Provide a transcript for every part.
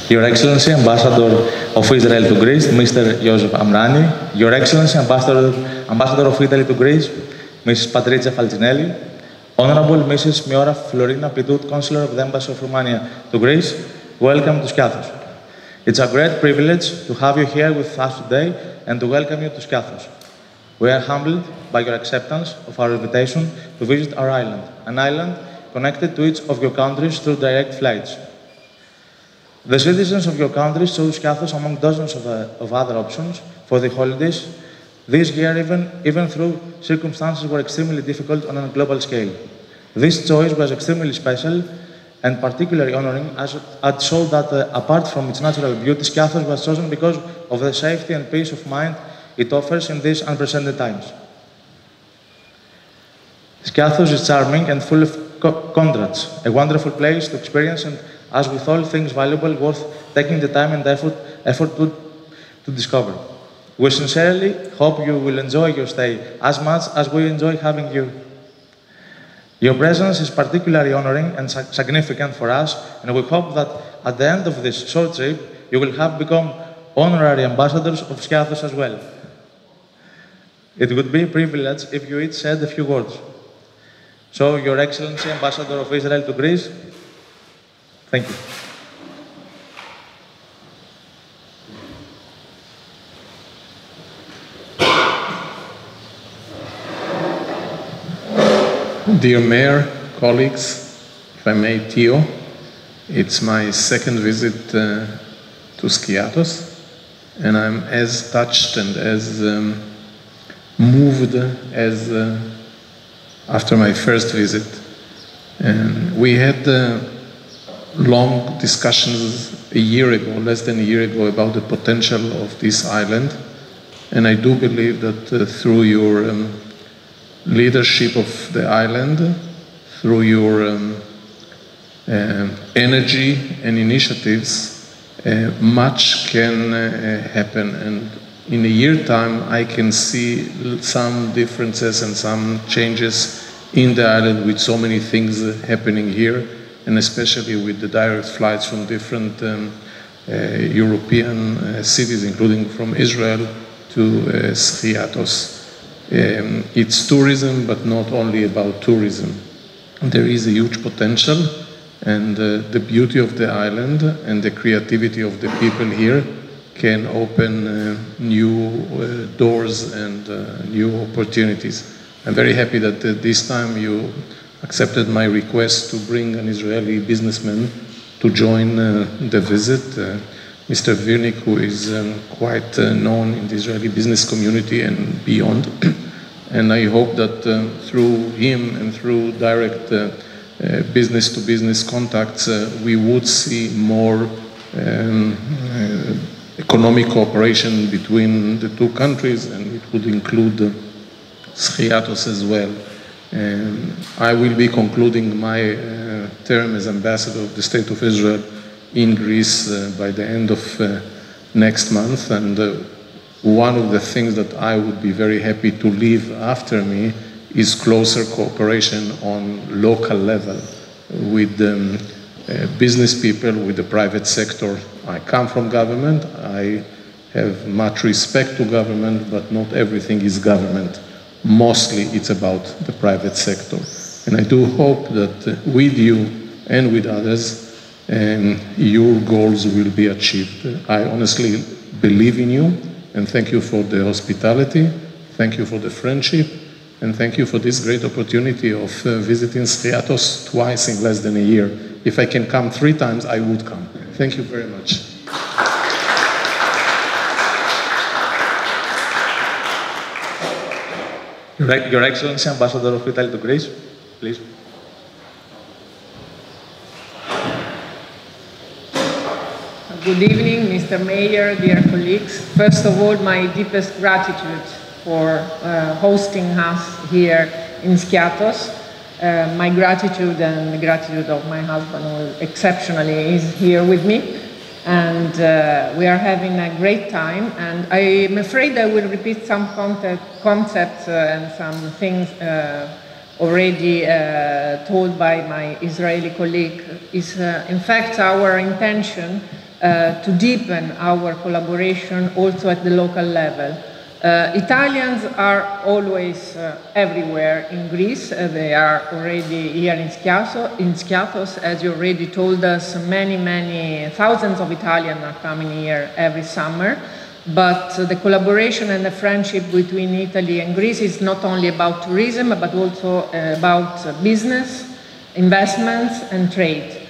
Your Excellency, Ambassador of Israel to Greece, Mr. Joseph Amrani, Your Excellency, Ambassador of Italy to Greece, Mrs. Patrizia Falcinelli, Honorable Mrs. Miora Florina Pitut, Consular of the Embassy of Romania to Greece, welcome to Skyathos. It's a great privilege to have you here with us today and to welcome you to Skyathos. We are humbled by your acceptance of our invitation to visit our island, an island connected to each of your countries through direct flights. The citizens of your country chose Skyathos among dozens of other options for the holidays. This year, even though circumstances were extremely difficult on a global scale. This choice was extremely special and particularly honoring as it showed that apart from its natural beauty, Skyathos was chosen because of the safety and peace of mind it offers in these unprecedented times. Skyathos is charming and full of contrasts, a wonderful place to experience and, as with all things valuable, worth taking the time and effort to discover. We sincerely hope you will enjoy your stay as much as we enjoy having you. Your presence is particularly honoring and significant for us, and we hope that at the end of this short trip, you will have become honorary ambassadors of Skyathos as well. It would be a privilege if you each said a few words. So, Your Excellency, Ambassador of Israel to Greece, thank you. Dear Mayor, colleagues, if I may, Theo, it's my second visit to Skyathos, and I'm as touched and as moved as after my first visit. And we had long discussions a year ago, less than a year ago, about the potential of this island, and I do believe that through your leadership of the island, through your energy and initiatives, much can happen. And in a year's time, I can see some differences and some changes in the island with so many things happening here, and especially with the direct flights from different European cities, including from Israel to Skyathos. It's tourism, but not only about tourism. There is a huge potential, and the beauty of the island and the creativity of the people here can open new doors and new opportunities. I'm very happy that this time you accepted my request to bring an Israeli businessman to join the visit. Mr. Virnik, who is quite known in the Israeli business community and beyond. And I hope that through him and through direct business-to-business contacts, we would see more economic cooperation between the two countries, and it would include Skyathos as well. I will be concluding my term as ambassador of the State of Israel in Greece by the end of next month, and one of the things that I would be very happy to leave after me is closer cooperation on local level with business people, with the private sector. I come from government, I have much respect to government, but not everything is government. Mostly it's about the private sector. And I do hope that with you and with others, your goals will be achieved. I honestly believe in you, and thank you for the hospitality, thank you for the friendship, and thank you for this great opportunity of visiting Skyathos twice in less than a year. If I can come 3 times, I would come. Thank you very much. Your Excellency, Ambassador of Italy to Greece, please. Good evening, Mr. Mayor, dear colleagues. First of all, my deepest gratitude for hosting us here in Skyathos. My gratitude and the gratitude of my husband, who exceptionally is here with me. And we are having a great time. And I am afraid I will repeat some concepts and some things already told by my Israeli colleague. Is in fact our intention to deepen our collaboration also at the local level. Italians are always everywhere in Greece. They are already here in Skhiathos. As you already told us, many thousands of Italians are coming here every summer. But the collaboration and the friendship between Italy and Greece is not only about tourism, but also about business, investments, and trade.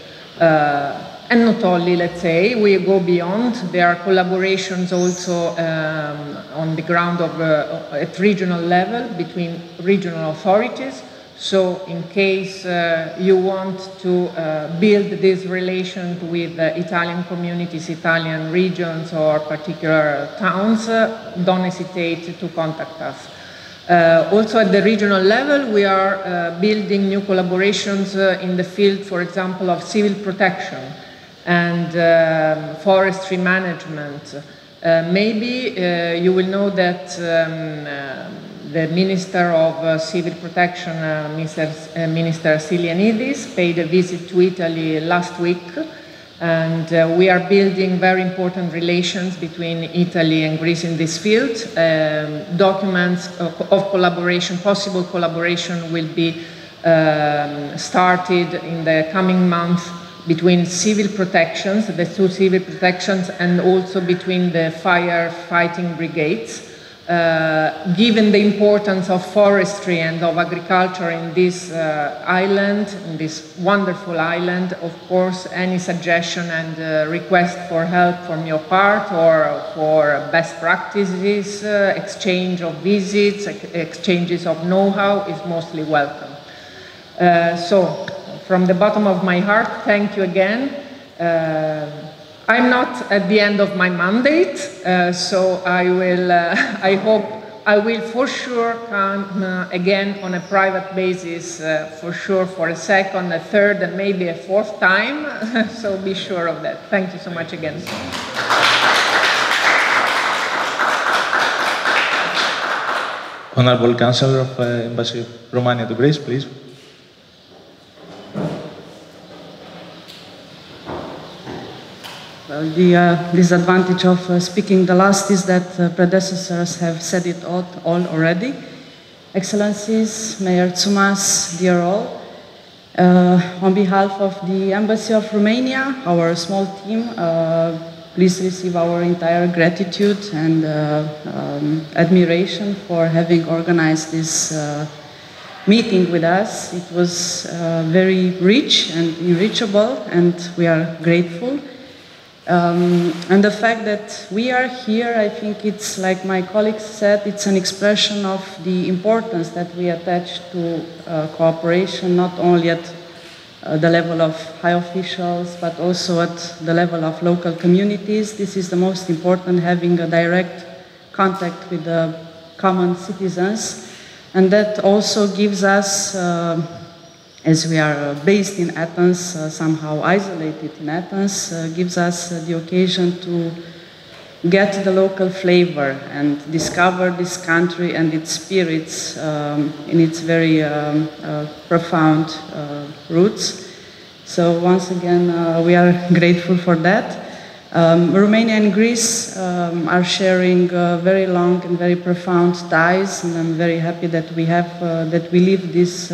And not only, let's say, we go beyond. There are collaborations also on the ground of at regional level between regional authorities. So in case you want to build these relations with Italian communities, Italian regions, or particular towns, don't hesitate to contact us. Also at the regional level, we are building new collaborations in the field, for example, of civil protection and forestry management. Maybe you will know that the Minister of Civil Protection, Minister Stylianidis, paid a visit to Italy last week, and we are building very important relations between Italy and Greece in this field. Documents of collaboration, possible collaboration, will be started in the coming month between civil protections, the two civil protections, and also between the firefighting brigades. Given the importance of forestry and of agriculture in this island, in this wonderful island, of course, any suggestion and request for help from your part or for best practices, exchange of visits, exchanges of know-how is mostly welcome. So, from the bottom of my heart, thank you again. I'm not at the end of my mandate, so I will, I hope I will for sure come again on a private basis, for sure for a second, a third, and maybe a fourth time, so be sure of that. Thank you so much again. Honorable Counselor of Embassy of Romania to Greece, please. Well, the disadvantage of speaking the last is that predecessors have said it all already. Excellencies, Mayor Tsumas, dear all, on behalf of the Embassy of Romania, our small team, please receive our entire gratitude and admiration for having organized this meeting with us. It was very rich and enrichable, and we are grateful. And the fact that we are here, I think it's, like my colleagues said, it's an expression of the importance that we attach to cooperation, not only at the level of high officials, but also at the level of local communities. This is the most important, having a direct contact with the common citizens. And that also gives us, as we are based in Athens, somehow isolated in Athens, gives us the occasion to get the local flavor and discover this country and its spirits in its very profound roots. So once again, we are grateful for that. Romania and Greece are sharing very long and very profound ties, and I'm very happy that we have that we live this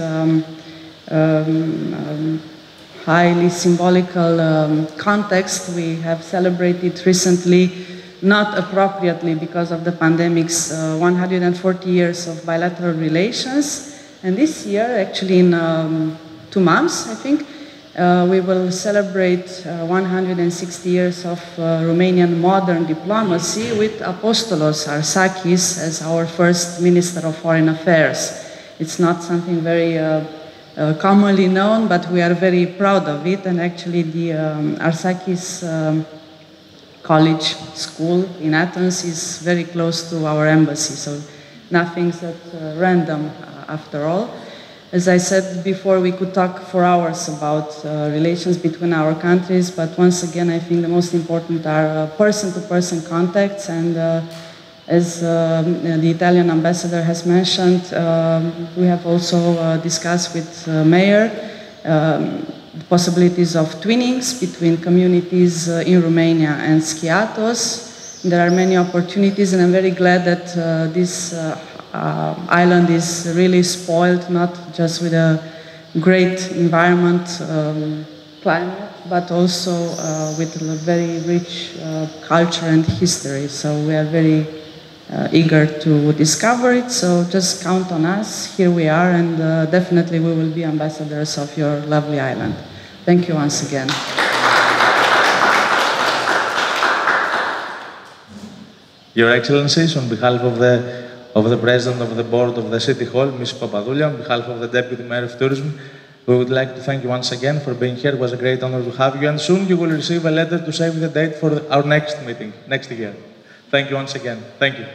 highly symbolical context. We have celebrated recently, not appropriately because of the pandemic's 140 years of bilateral relations. And this year, actually in 2 months, I think, we will celebrate 160 years of Romanian modern diplomacy with Apostolos Arsakis as our first Minister of Foreign Affairs. It's not something very commonly known, but we are very proud of it. And actually the Arsakis College School in Athens is very close to our embassy, so nothing's at random after all. As I said before, we could talk for hours about relations between our countries, but once again, I think the most important are person-to-person contacts, and as the Italian ambassador has mentioned, we have also discussed with Mayor possibilities of twinnings between communities in Romania and Skyiatos. There are many opportunities, and I'm very glad that this island is really spoiled, not just with a great environment, climate, but also with a very rich culture and history. So we are very eager to discover it, so just count on us. Here we are, and definitely we will be ambassadors of your lovely island. Thank you once again. Your Excellencies, on behalf of the President of the Board of the City Hall, Ms. Papadoulia, on behalf of the Deputy Mayor of Tourism, we would like to thank you once again for being here. It was a great honor to have you, and soon you will receive a letter to save the date for our next meeting, next year. Thank you once again. Thank you.